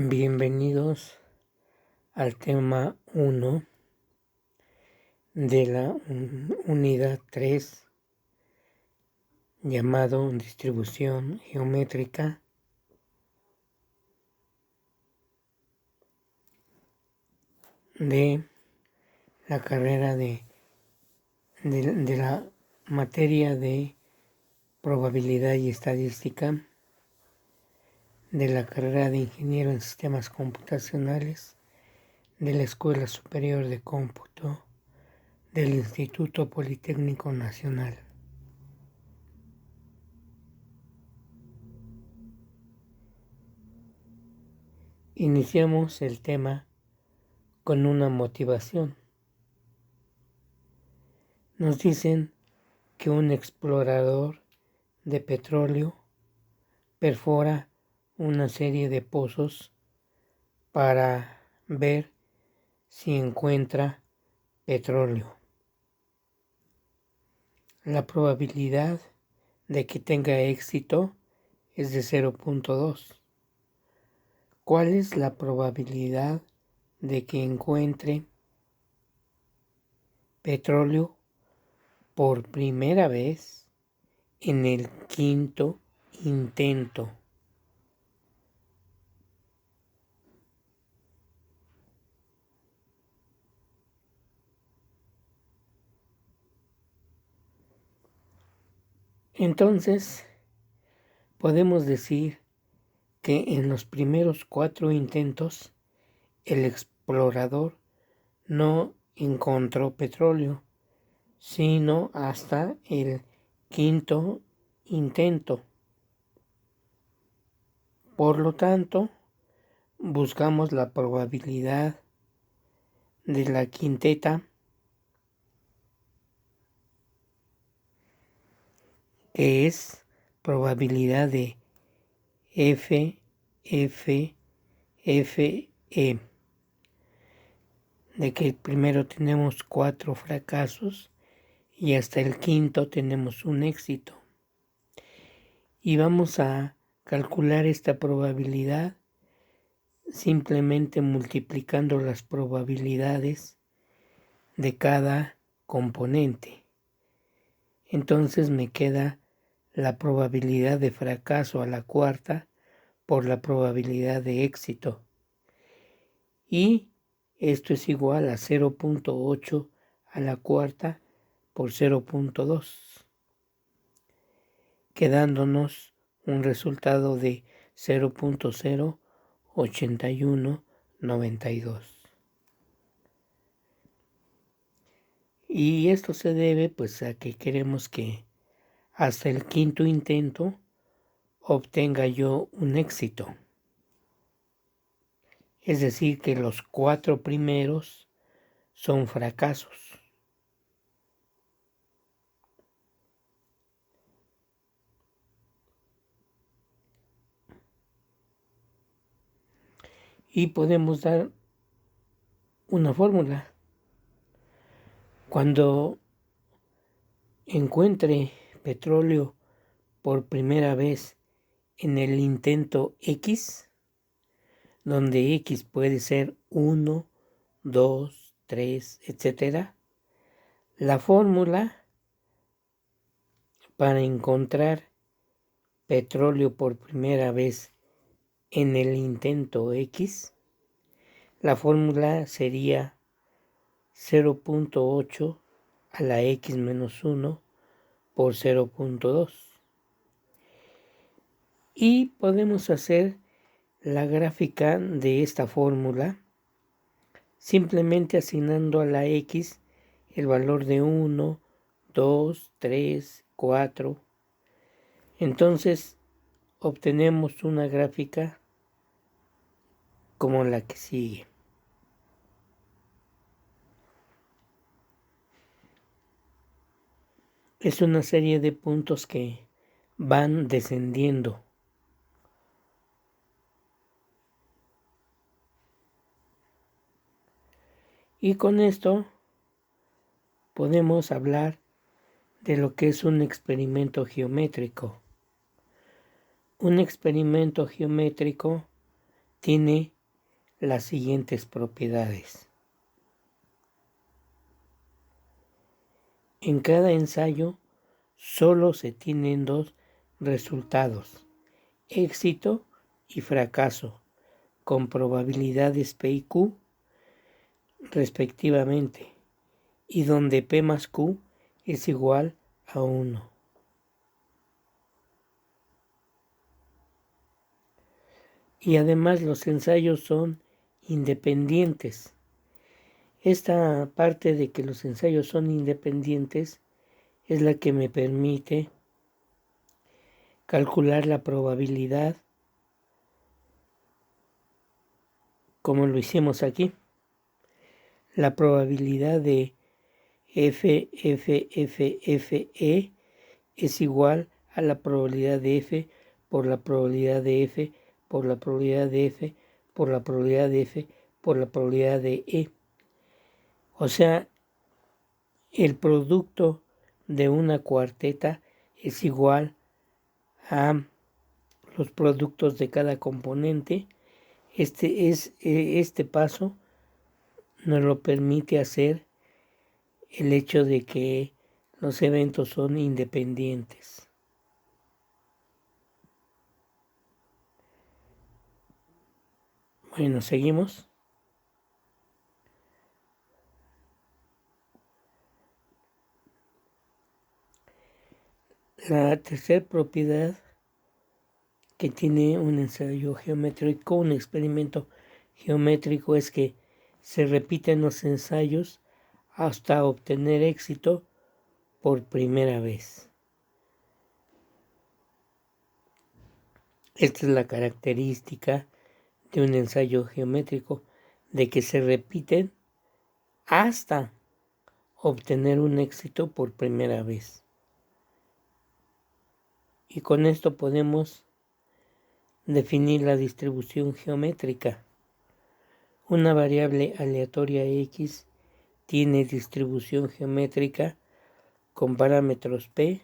Bienvenidos al tema 1 de la unidad 3 llamado distribución geométrica de la carrera de la materia de probabilidad y estadística de la carrera de ingeniero en sistemas computacionales de la Escuela Superior de Cómputo del Instituto Politécnico Nacional. Iniciamos el tema con una motivación. Nos dicen que un explorador de petróleo perfora una serie de pozos para ver si encuentra petróleo. La probabilidad de que tenga éxito es de 0.2. ¿Cuál es la probabilidad de que encuentre petróleo por primera vez en el quinto intento? Entonces, podemos decir que en los primeros 4 intentos el explorador no encontró petróleo, sino hasta el quinto intento. Por lo tanto, buscamos la probabilidad de la quinteta, que es probabilidad de F, F, F, E, de que primero tenemos 4 fracasos y hasta el quinto tenemos un éxito. Y vamos a calcular esta probabilidad simplemente multiplicando las probabilidades de cada componente. Entonces me queda la probabilidad de fracaso a la cuarta por la probabilidad de éxito. Y esto es igual a 0.8 a la cuarta por 0.2, quedándonos un resultado de 0.08192. Y esto se debe pues a que queremos que hasta el quinto intento obtenga yo un éxito. Es decir, que los 4 primeros son fracasos. Y podemos dar una fórmula. Cuando encuentre petróleo por primera vez en el intento X, donde X puede ser 1, 2, 3, etc., la fórmula para encontrar petróleo por primera vez en el intento X, la fórmula sería 0.8 a la X menos 1 por 0.2. Y podemos hacer la gráfica de esta fórmula simplemente asignando a la X el valor de 1, 2, 3, 4. Entonces obtenemos una gráfica como la que sigue. Es una serie de puntos que van descendiendo. Y con esto podemos hablar de lo que es un experimento geométrico. Un experimento geométrico tiene las siguientes propiedades. En cada ensayo solo se tienen dos resultados, éxito y fracaso, con probabilidades P y Q respectivamente, y donde P más Q es igual a 1. Y además los ensayos son independientes. Esta parte de que los ensayos son independientes es la que me permite calcular la probabilidad como lo hicimos aquí. La probabilidad de F es igual a la probabilidad de F por la probabilidad de F por la probabilidad de F por la probabilidad de F por la probabilidad de E. O sea, el producto de una cuarteta es igual a los productos de cada componente. Este paso nos lo permite hacer el hecho de que los eventos son independientes. Bueno, seguimos. La tercera propiedad que tiene un ensayo geométrico, un experimento geométrico, es que se repiten los ensayos hasta obtener éxito por primera vez. Esta es la característica de un ensayo geométrico, de que se repiten hasta obtener un éxito por primera vez. Y con esto podemos definir la distribución geométrica. Una variable aleatoria X tiene distribución geométrica con parámetros P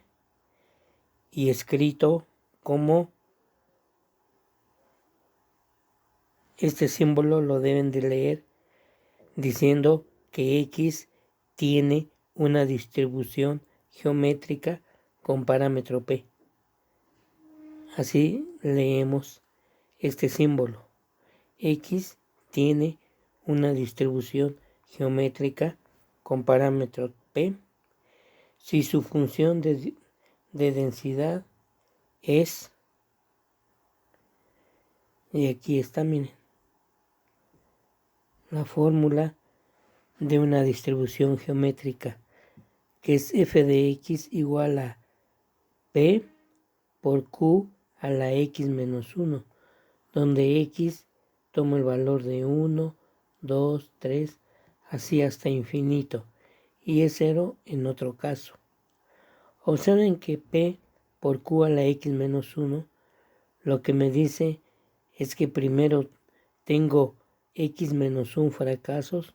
y escrito como este símbolo lo deben de leer diciendo que X tiene una distribución geométrica con parámetro P. Así leemos este símbolo. X tiene una distribución geométrica con parámetro P si su función de densidad es, y aquí está, miren, la fórmula de una distribución geométrica, que es f de x igual a P por Q a la x menos 1, donde x toma el valor de 1, 2, 3, así hasta infinito, y es 0 en otro caso. Observen que P por Q a la x menos 1 lo que me dice es que primero tengo x menos 1 fracasos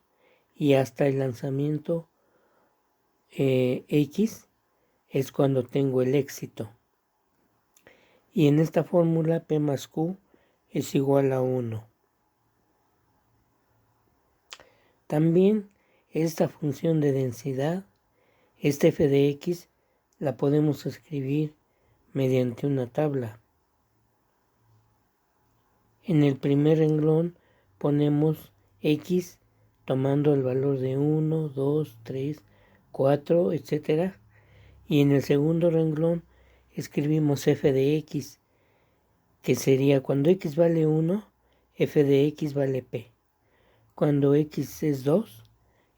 y hasta el lanzamiento x es cuando tengo el éxito. Y en esta fórmula P más Q es igual a 1. También esta función de densidad, este f de x, la podemos escribir mediante una tabla. En el primer renglón ponemos x tomando el valor de 1, 2, 3, 4, etc. Y en el segundo renglón escribimos f de x, que sería cuando x vale 1, f de x vale p. Cuando x es 2,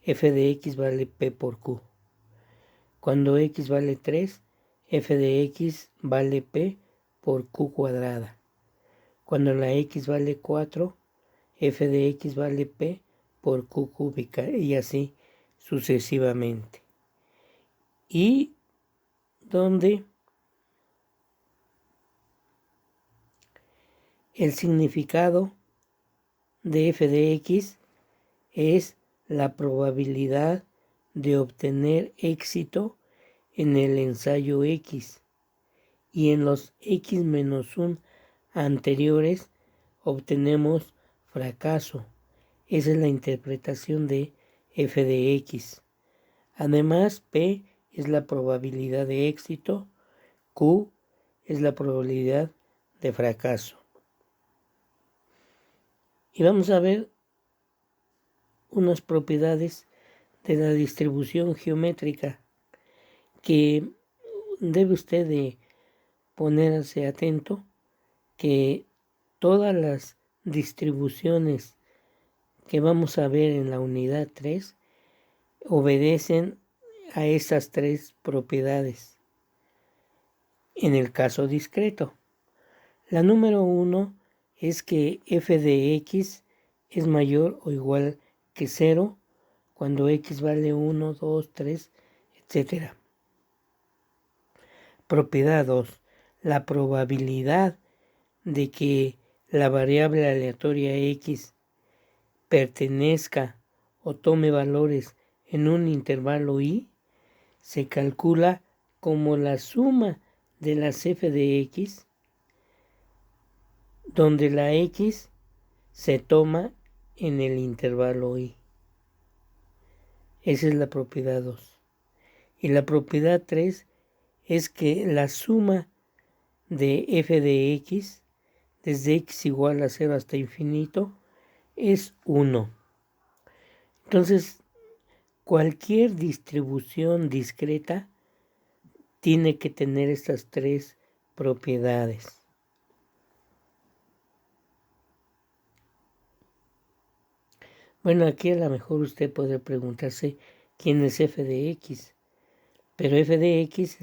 f de x vale p por q. Cuando x vale 3, f de x vale p por q cuadrada. Cuando la x vale 4, f de x vale p por q cúbica, y así sucesivamente. Y donde el significado de f de x es la probabilidad de obtener éxito en el ensayo X, y en los x menos 1 anteriores obtenemos fracaso. Esa es la interpretación de f de x. Además, P es la probabilidad de éxito, Q es la probabilidad de fracaso. Y vamos a ver unas propiedades de la distribución geométrica que debe usted de ponerse atento, que todas las distribuciones que vamos a ver en la unidad 3 obedecen a esas tres propiedades. En el caso discreto, la número 1 es que f de x es mayor o igual que 0 cuando x vale 1, 2, 3, etc. Propiedad 2. La probabilidad de que la variable aleatoria x pertenezca o tome valores en un intervalo i se calcula como la suma de las f de x, donde la x se toma en el intervalo i. Esa es la propiedad 2. Y la propiedad 3 es que la suma de f de x, desde x igual a 0 hasta infinito, es 1. Entonces, cualquier distribución discreta tiene que tener estas tres propiedades. Bueno, aquí a lo mejor usted puede preguntarse quién es f de x, pero f de x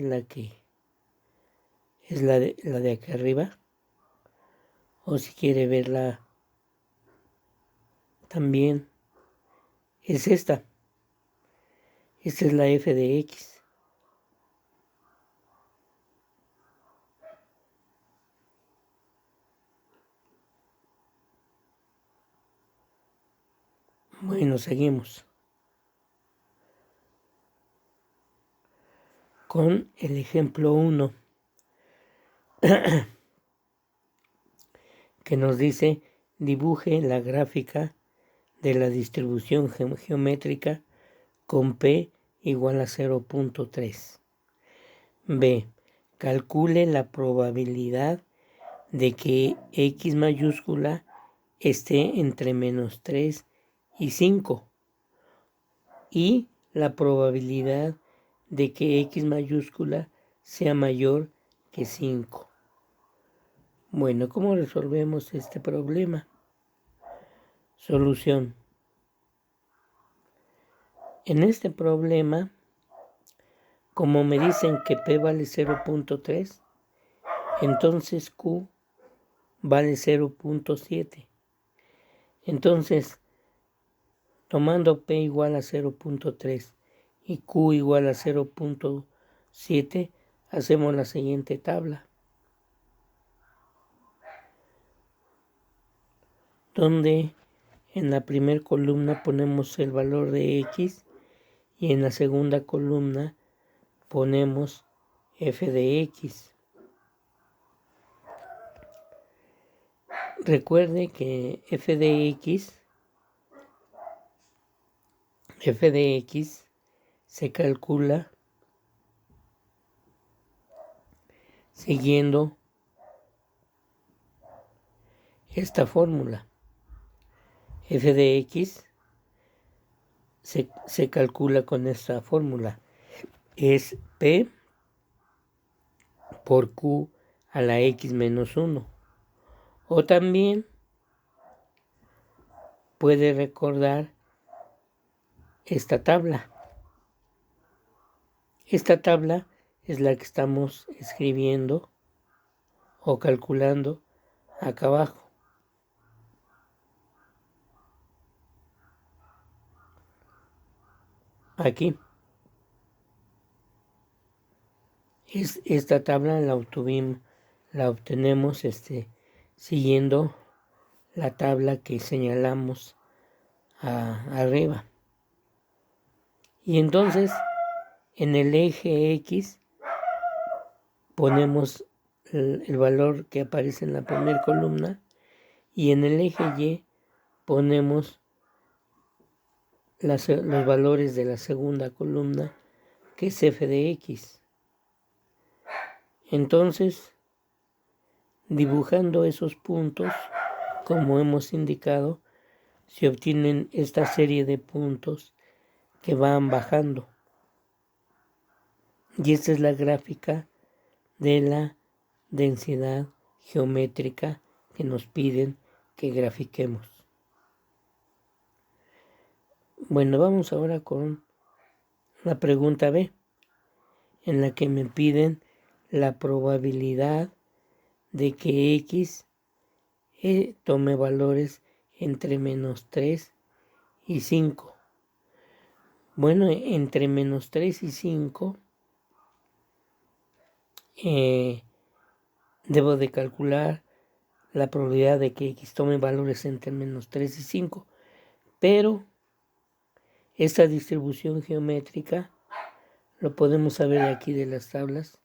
es la de acá arriba, o si quiere verla también, es esta. Esta es la f de x. Bueno, seguimos con el ejemplo 1, que nos dice: dibuje la gráfica de la distribución geométrica con p igual a 0.3. B. Calcule la probabilidad de que x mayúscula esté entre menos 3 y 5 y la probabilidad de que x mayúscula sea mayor que 5. Bueno, ¿cómo resolvemos este problema? Solución. En este problema, como me dicen que p vale 0.3, entonces q vale 0.7. Entonces, tomando p igual a 0.3 y q igual a 0.7, hacemos la siguiente tabla, donde en la primera columna ponemos el valor de x y en la segunda columna ponemos f de x. Recuerde que f de x se calcula siguiendo esta fórmula. F de x se calcula con esta fórmula. Es p por q a la x menos 1. O también puede recordar esta tabla. Esta tabla es la que estamos escribiendo o calculando acá abajo. Aquí. Esta tabla la obtenemos siguiendo la tabla que señalamos arriba. Y entonces en el eje X ponemos el valor que aparece en la primera columna y en el eje Y ponemos los valores de la segunda columna, que es f de x. Entonces, dibujando esos puntos, como hemos indicado, se obtienen esta serie de puntos que van bajando. Y esta es la gráfica de la densidad geométrica que nos piden que grafiquemos. Bueno, vamos ahora con la pregunta B, en la que me piden la probabilidad de que x tome valores entre -3 y 5. Bueno, entre -3 y 5 debo de calcular la probabilidad de que x tome valores entre -3 y 5, pero esta distribución geométrica lo podemos saber de aquí de las tablas.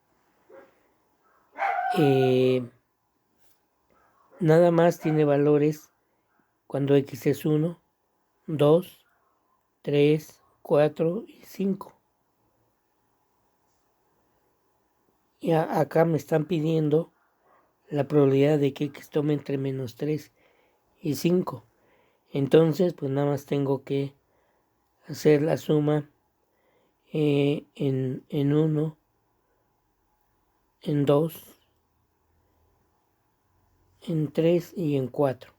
Nada más tiene valores cuando x es 1, 2, 3, 4 y 5. Y acá me están pidiendo la probabilidad de que x tome entre -3 y 5. Entonces, pues nada más tengo que hacer la suma en 1, en 2, en 3 y en 4.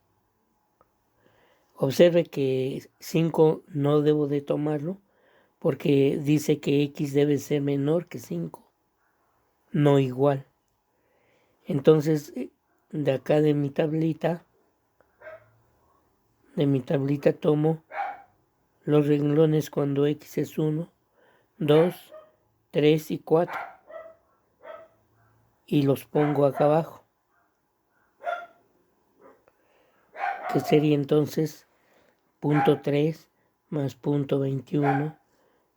Observe que 5 no debo de tomarlo porque dice que x debe ser menor que 5, no igual. Entonces, de acá de mi tablita tomo los renglones cuando x es 1, 2, 3 y 4 y los pongo acá abajo, que sería entonces punto 3 más punto 21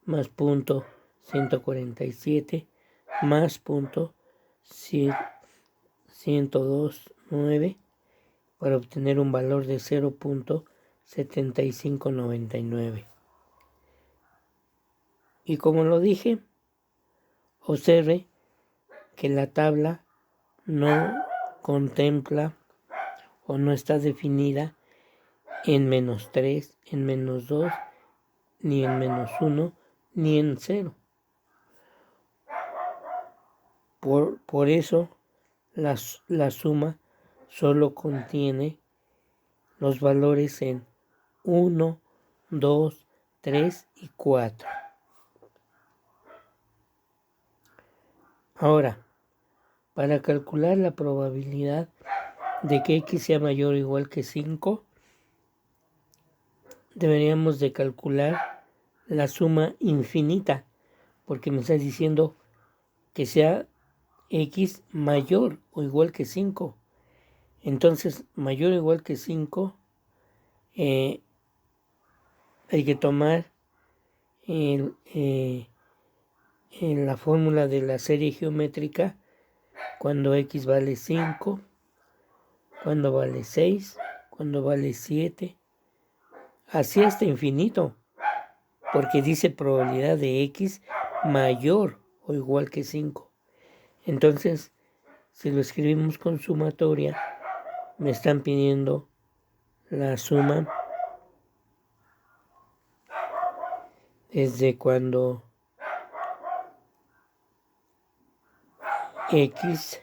más punto 147 más punto 102.9 para obtener un valor de 0.7599. Y como lo dije, observe que la tabla no contempla o no está definida en -3, en -2, ni en -1, ni en 0. Por eso la suma solo contiene los valores en 1, 2, 3 y 4. Ahora, para calcular la probabilidad de que x sea mayor o igual que 5, deberíamos de calcular la suma infinita, porque me está diciendo que sea x mayor o igual que 5. Entonces, mayor o igual que 5, hay que tomar la fórmula de la serie geométrica cuando x vale 5, cuando vale 6, cuando vale 7, así hasta infinito, porque dice probabilidad de x mayor o igual que 5. Entonces, si lo escribimos con sumatoria, me están pidiendo la suma desde cuando x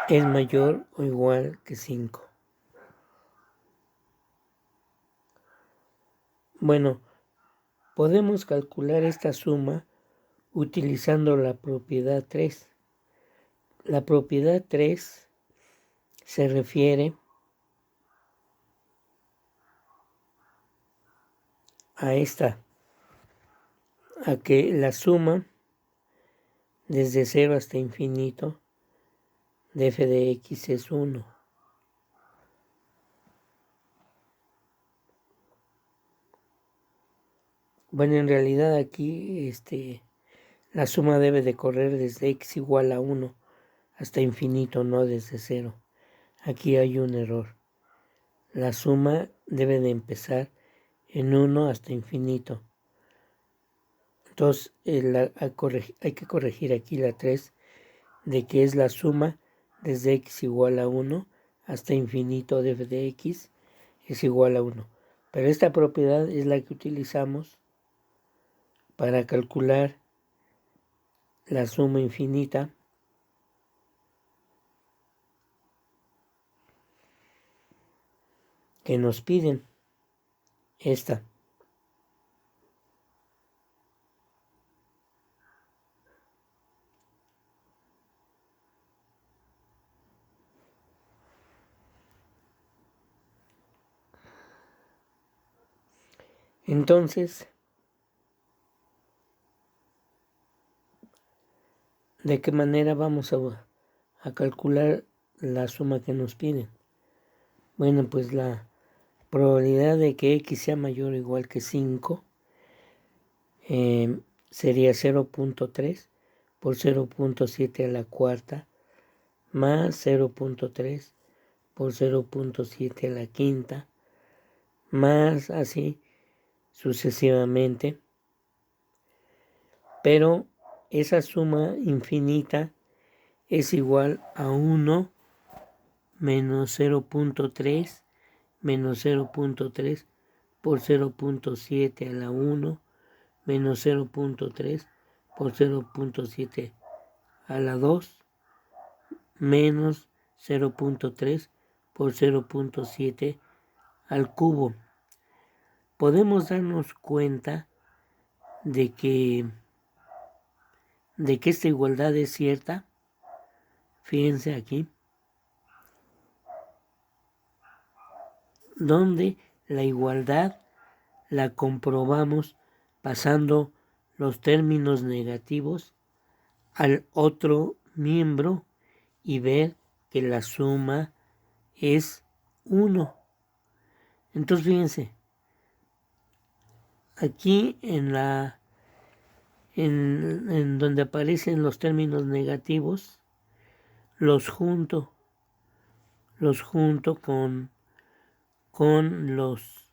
es mayor o igual que 5. Bueno, podemos calcular esta suma utilizando la propiedad 3. La propiedad 3 se refiere a que la suma desde 0 hasta infinito de f de x es 1. Bueno, en realidad aquí la suma debe de correr desde x igual a 1 hasta infinito, no desde 0. Aquí hay un error. la suma debe de empezar en 1 hasta infinito. Entonces hay que corregir aquí la 3 de que es la suma desde x igual a 1 hasta infinito de f de x es igual a 1. Pero esta propiedad es la que utilizamos para calcular la suma infinita que nos piden, esta. Entonces, ¿de qué manera vamos a calcular la suma que nos piden? Bueno, pues la probabilidad de que x sea mayor o igual que 5 sería 0.3 por 0.7 a la cuarta más 0.3 por 0.7 a la quinta más así sucesivamente. Pero esa suma infinita es igual a 1 menos 0.3 menos 0.3 por 0.7 a la 1 menos 0.3 por 0.7 a la 2 menos 0.3 por 0.7 al cubo. Podemos darnos cuenta de que esta igualdad es cierta. Fíjense aquí, donde la igualdad la comprobamos pasando los términos negativos al otro miembro y ver que la suma es 1. Entonces fíjense, aquí en donde aparecen los términos negativos, los junto con los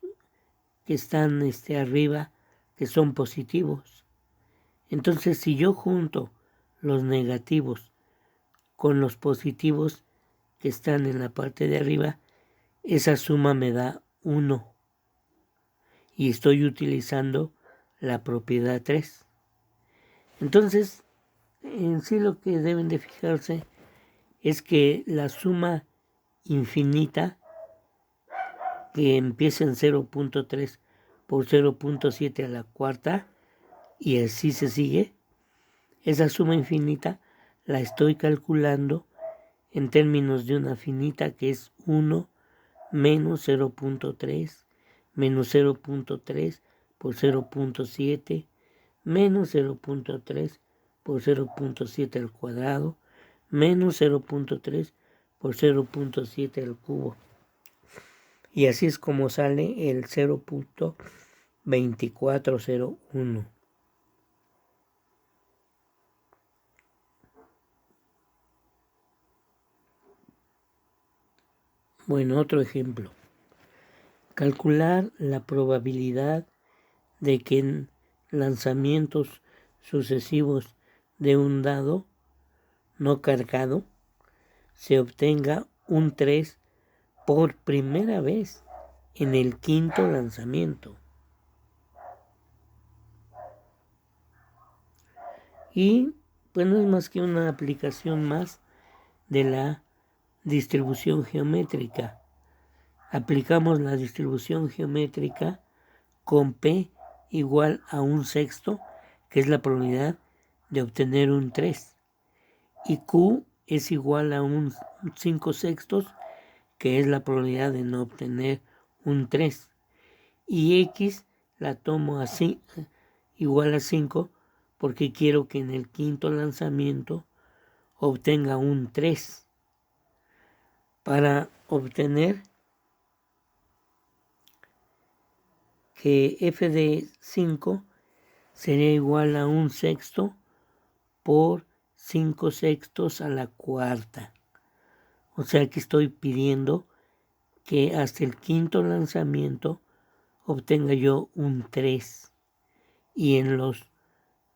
que están arriba, que son positivos. Entonces, si yo junto los negativos con los positivos que están en la parte de arriba, esa suma me da 1. Y estoy utilizando la propiedad 3. Entonces, en sí lo que deben de fijarse es que la suma infinita que empieza en 0.3 por 0.7 a la cuarta y así se sigue, esa suma infinita la estoy calculando en términos de una finita que es 1 menos 0.3 menos 0.3 por 0.7 menos 0.3 por 0.7 al cuadrado menos 0.3 por 0.7 al cubo. Y así es como sale el 0.2401. Bueno, otro ejemplo. Calcular la probabilidad de que en lanzamientos sucesivos de un dado no cargado se obtenga un 3 por primera vez en el quinto lanzamiento. Y pues no es más que una aplicación más de la distribución geométrica. Aplicamos la distribución geométrica con P igual a 1/6, que es la probabilidad de obtener un 3. Y Q es igual a un 5/6, que es la probabilidad de no obtener un 3. Y X la tomo así, igual a 5, porque quiero que en el quinto lanzamiento obtenga un 3. Para obtener que f de 5 sería igual a 1/6 por 5/6 a la cuarta. O sea que estoy pidiendo que hasta el quinto lanzamiento obtenga yo un 3 y en los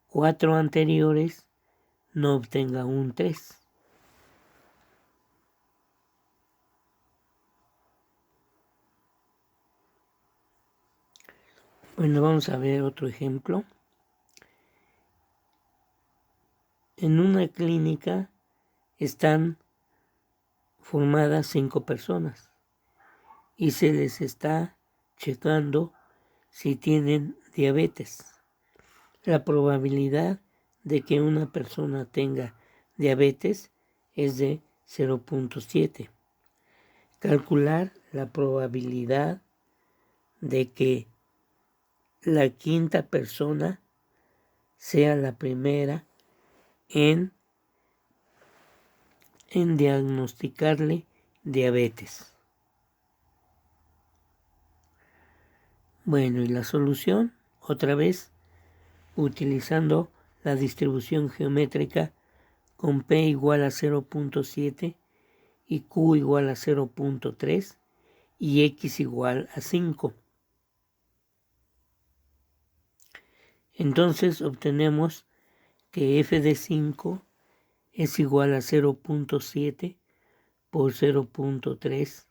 4 anteriores no obtenga un 3. Bueno, vamos a ver otro ejemplo. En una clínica están formadas 5 personas y se les está checando si tienen diabetes. La probabilidad de que una persona tenga diabetes es de 0.7. Calcular la probabilidad de que la quinta persona sea la primera en diagnosticarle diabetes. Bueno, y la solución, otra vez, utilizando la distribución geométrica con P igual a 0.7 y Q igual a 0.3 y X igual a 5. Entonces obtenemos que f de 5 es igual a 0.7 por 0.3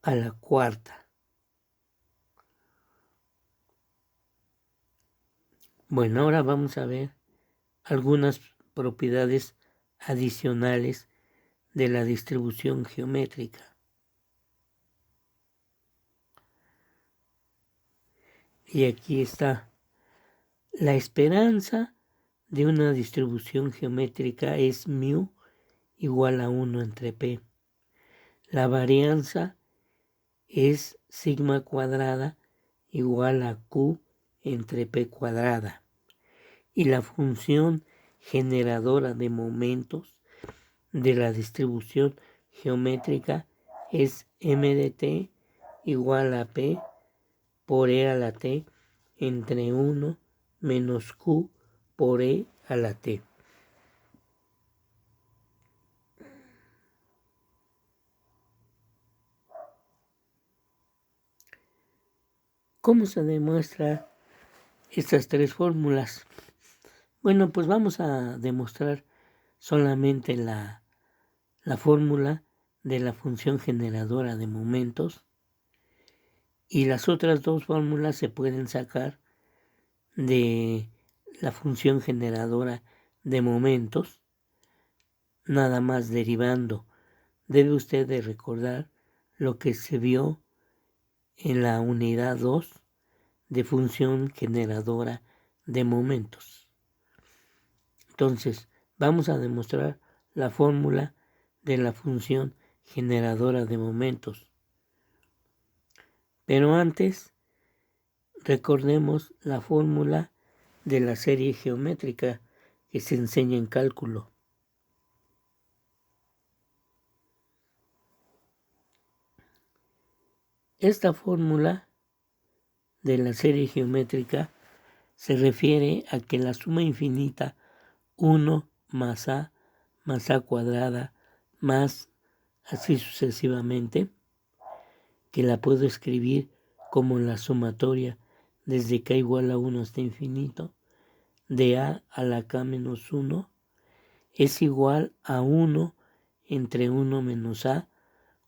a la cuarta. Bueno, ahora vamos a ver algunas propiedades adicionales de la distribución geométrica. Y aquí está. La esperanza de una distribución geométrica es μ igual a 1 entre P. La varianza es sigma cuadrada igual a Q entre P cuadrada. Y la función generadora de momentos de la distribución geométrica es m de t igual a P por e a la t entre 1 menos Q por e a la t. ¿Cómo se demuestra estas tres fórmulas? Bueno, pues vamos a demostrar solamente la fórmula de la función generadora de momentos y las otras dos fórmulas se pueden sacar de la función generadora de momentos, nada más derivando. Debe usted de recordar lo que se vio en la unidad 2 de función generadora de momentos. Entonces, vamos a demostrar la fórmula de la función generadora de momentos. Pero antes, recordemos la fórmula de la serie geométrica que se enseña en cálculo. Esta fórmula de la serie geométrica se refiere a que la suma infinita 1 más a cuadrada más así sucesivamente, que la puedo escribir como la sumatoria desde k igual a 1 hasta infinito de a la k menos 1 es igual a 1 entre 1 menos a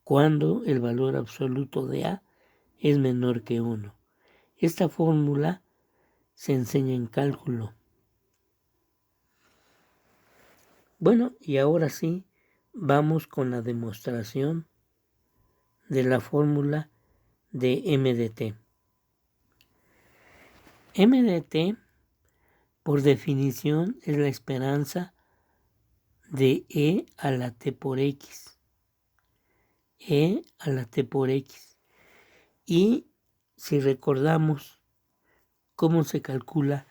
cuando el valor absoluto de a es menor que 1. Esta fórmula se enseña en cálculo. Bueno, y ahora sí, vamos con la demostración de la fórmula de m de t. M de t, por definición, es la esperanza de e a la t por x. E a la t por x. Y si recordamos cómo se calcula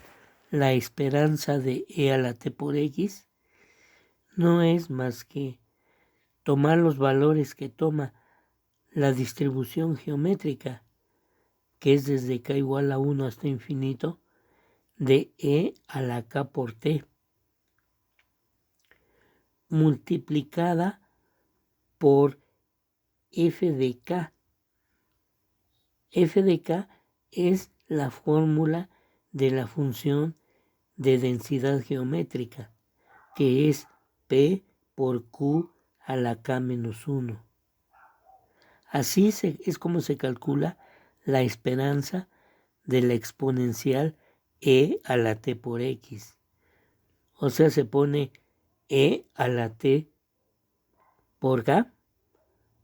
la esperanza de e a la t por x, no es más que tomar los valores que toma la distribución geométrica, que es desde k igual a 1 hasta infinito, de e a la k por t, multiplicada por f de k. F de k es la fórmula de la función de densidad geométrica, que es P por Q a la K menos 1. Así es como se calcula la esperanza de la exponencial e a la t por x. O sea, se pone e a la t por k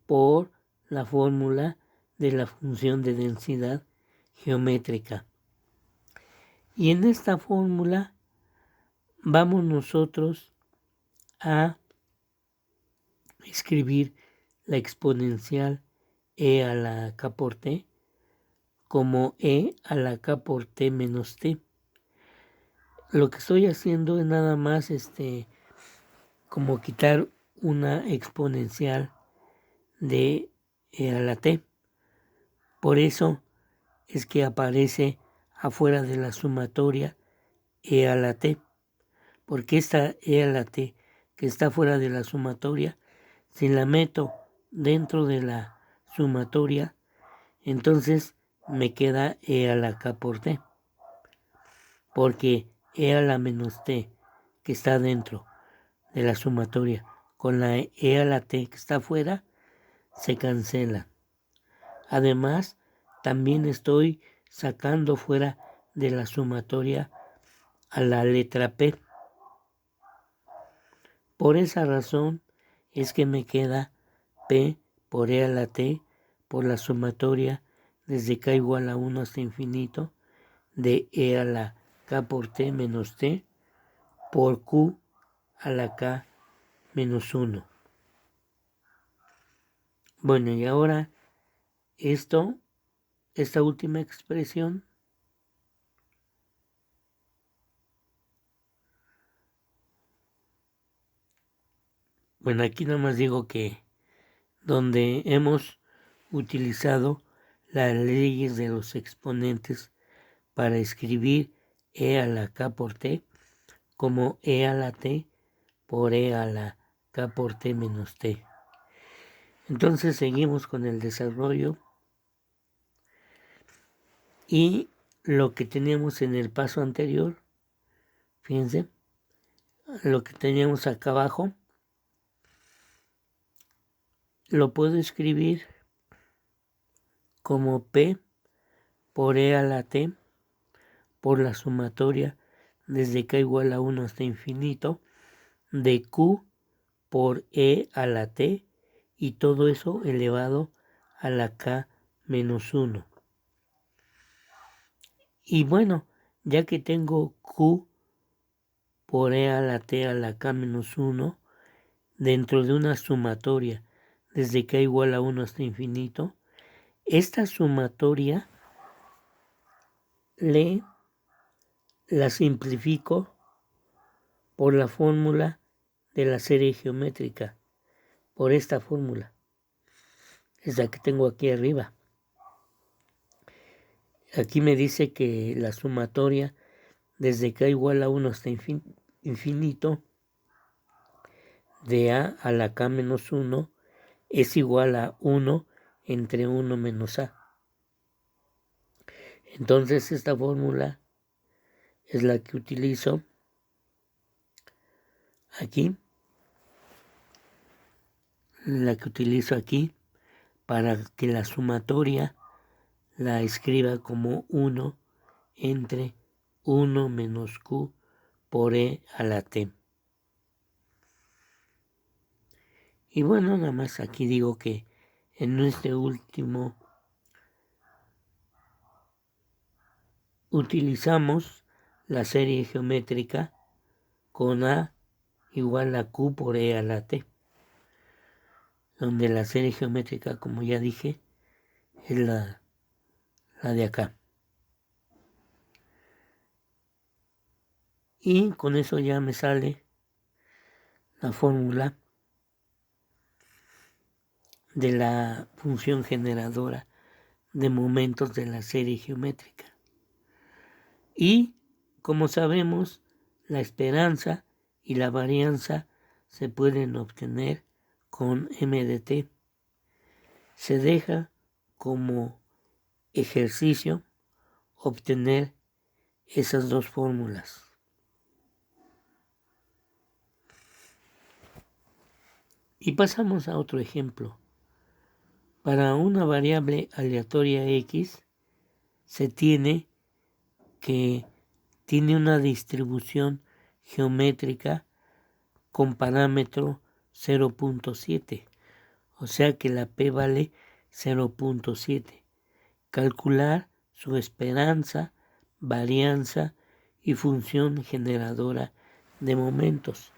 por la fórmula de la función de densidad geométrica. Y en esta fórmula vamos nosotros a escribir la exponencial e a la k por t como e a la k por t menos t. Lo que estoy haciendo es nada más como quitar una exponencial de e a la t. Por eso es que aparece afuera de la sumatoria e a la t, porque esta e a la t que está fuera de la sumatoria, si la meto dentro de la sumatoria, entonces me queda e a la k por t, porque e a la menos t que está dentro de la sumatoria con la e a la t que está afuera se cancela. Además, también estoy sacando fuera de la sumatoria a la letra P. Por esa razón es que me queda P por E a la T por la sumatoria desde K igual a 1 hasta infinito de E a la K por T menos T por Q a la K menos 1. Bueno, y ahora esta última expresión, bueno, aquí nada más digo que donde hemos utilizado las leyes de los exponentes para escribir e a la k por t como e a la t por e a la k por t menos t. Entonces seguimos con el desarrollo y lo que teníamos en el paso anterior, fíjense, lo que teníamos acá abajo, lo puedo escribir como P por E a la T por la sumatoria desde K igual a 1 hasta infinito de Q por E a la T y todo eso elevado a la K menos 1. Y bueno, ya que tengo Q por E a la T a la K menos 1 dentro de una sumatoria desde K igual a 1 hasta infinito, esta sumatoria la simplifico por la fórmula de la serie geométrica, por esta fórmula, es la que tengo aquí arriba. Aquí me dice que la sumatoria desde K igual a 1 hasta infinito de A la K menos 1 es igual a 1 entre 1 menos A. Entonces esta fórmula es la que utilizo aquí, para que la sumatoria la escriba como 1 entre 1 menos Q por E a la T. Y bueno, nada más aquí digo que en este último utilizamos la serie geométrica con A igual a Q por E a la T, donde la serie geométrica, como ya dije, es la de acá. Y con eso ya me sale la fórmula de la función generadora de momentos de la serie geométrica. Y, como sabemos, la esperanza y la varianza se pueden obtener con m de t. se deja como ejercicio obtener esas dos fórmulas. Y pasamos a otro ejemplo. Para una variable aleatoria x se tiene que tiene una distribución geométrica con parámetro 0.7, o sea que la p vale 0.7. Calcular su esperanza, varianza y función generadora de momentos.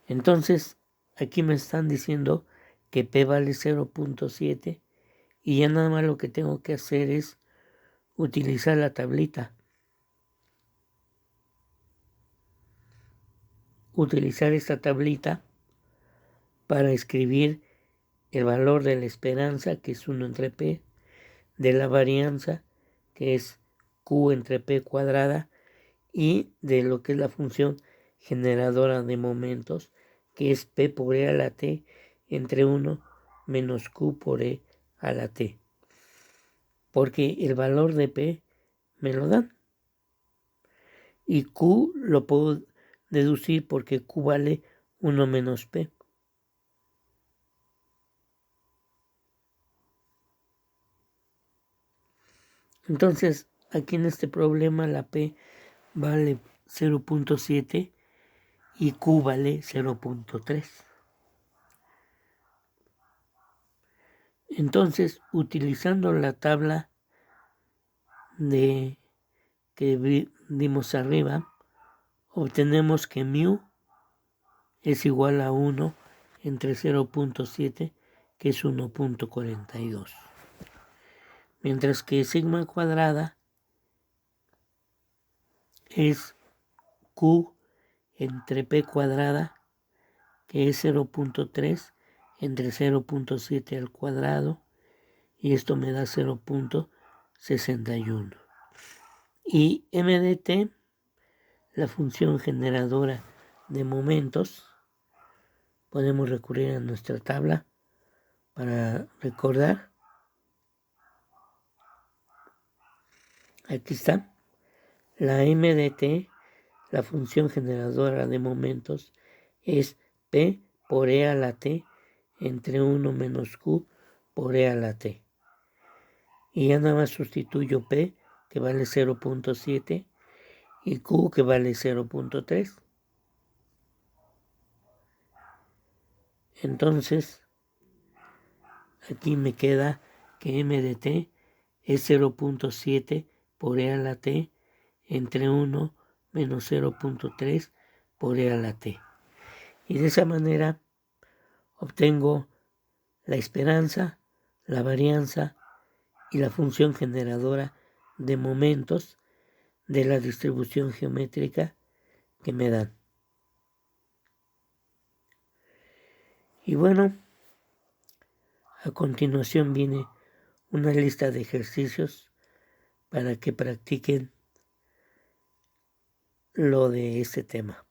Entonces, aquí me están diciendo que p vale 0.7 y ya nada más lo que tengo que hacer es utilizar la tablita. Utilizar esta tablita para escribir el valor de la esperanza, que es 1 entre p, de la varianza, que es q entre p cuadrada, y de lo que es la función generadora de momentos, que es p por e a la t entre 1 menos q por e a la t. Porque el valor de p me lo dan. Y q lo puedo deducir porque q vale 1 menos p. Entonces, aquí en este problema la p vale 0.7 y q vale 0.3. Entonces, utilizando la tabla que vimos arriba, obtenemos que mu es igual a 1 entre 0.7, que es 1.42. Mientras que sigma cuadrada es q entre p cuadrada, que es 0.3 entre 0.7 al cuadrado, y esto me da 0.61. Y m de t, la función generadora de momentos, podemos recurrir a nuestra tabla para recordar. Aquí está. La m de t, la función generadora de momentos, es p por e a la t entre 1 menos q por e a la t. Y ya nada más sustituyo p, que vale 0.7, y q, que vale 0.3. Entonces, aquí me queda que m de t es 0.7 por e a la t entre 1 menos 0.3 por e a la t. Y de esa manera obtengo la esperanza, la varianza y la función generadora de momentos de la distribución geométrica que me dan. Y bueno, a continuación viene una lista de ejercicios para que practiquen lo de este tema.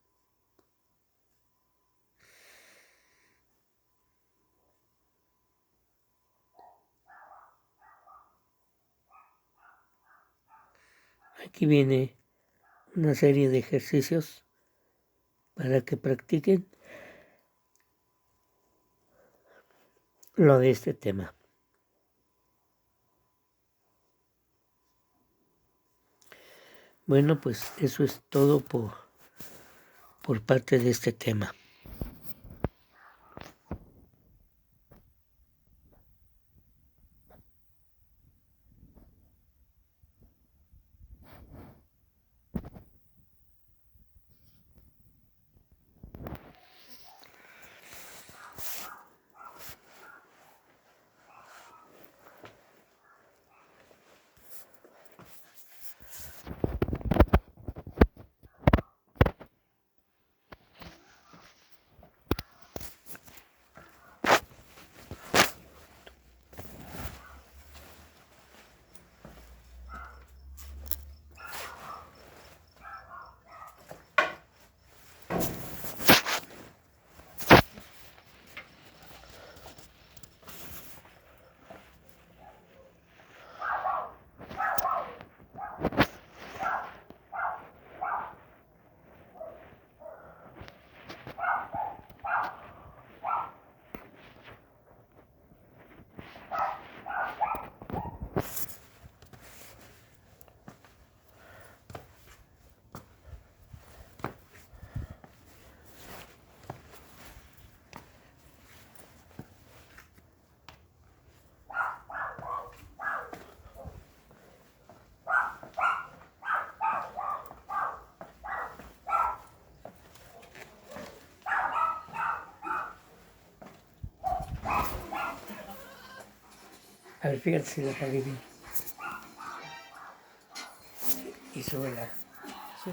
Aquí viene una serie de ejercicios para que practiquen lo de este tema. Bueno, pues eso es todo por parte de este tema. A ver, fíjate si la apagué bien. Y sube la... Sí.